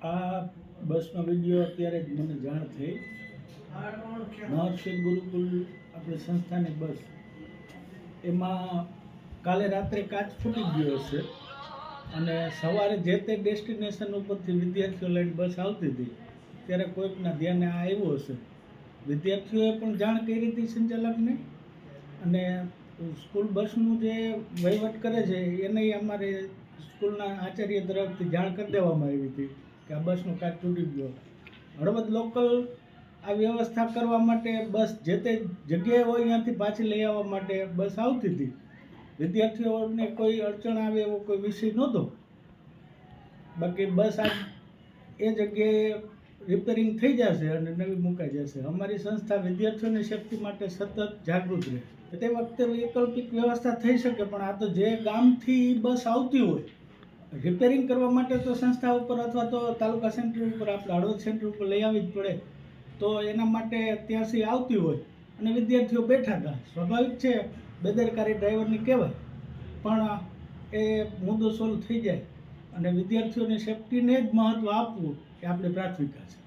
આ બસનો વિડીયો અત્યારે જ મને જાણ થઈ. મહર્ષિ ગુરુકુલ આપણી સંસ્થાની બસ, એમાં કાલે રાત્રે કાચ ફૂટી ગયો હશે અને સવારે જે તે ડેસ્ટિનેશન ઉપરથી વિદ્યાર્થીઓ લઈને બસ આવતી હતી ત્યારે કોઈકના ધ્યાને આ આવ્યું હશે. વિદ્યાર્થીઓએ પણ જાણ કરી હતી સંચાલકને, અને સ્કૂલ બસનું જે વહીવટ કરે છે એને અમારે સ્કૂલના આચાર્ય તરફથી જાણ કરી દેવામાં આવી હતી કે આ બસનો કાચ તૂટી ગયો. હળવદ લોકલ આ વ્યવસ્થા કરવા માટે બસ જે તે જગ્યાએ હોય ત્યાંથી પાછી લઈ આવવા માટે બસ આવતી હતી. વિદ્યાર્થીઓને કોઈ અડચણ આવે એવો કોઈ વિષય નહોતો. બાકી બસ આજ એ જગ્યાએ રિપેરિંગ થઈ જશે અને નવી મુકાઈ જશે. અમારી સંસ્થા વિદ્યાર્થીઓની સેફટી માટે સતત જાગૃત રહે. તે વખતે વૈકલ્પિક વ્યવસ્થા થઈ શકે, પણ આ તો જે ગામથી બસ આવતી હોય રિપેરિંગ કરવા માટે તો સંસ્થા ઉપર અથવા તો તાલુકા સેન્ટર ઉપર આપણે હળવદ સેન્ટર ઉપર લઈ આવવી જ પડે. તો એના માટે ત્યાંથી આવતી હોય અને વિદ્યાર્થીઓ બેઠા હતા. સ્વાભાવિક છે, બેદરકારી ડ્રાઈવરની કહેવાય, પણ એ મુદ્દો સોલ્વ થઈ જાય અને વિદ્યાર્થીઓની સેફટીને જ મહત્ત્વ આપવું એ આપણી પ્રાથમિકતા છે.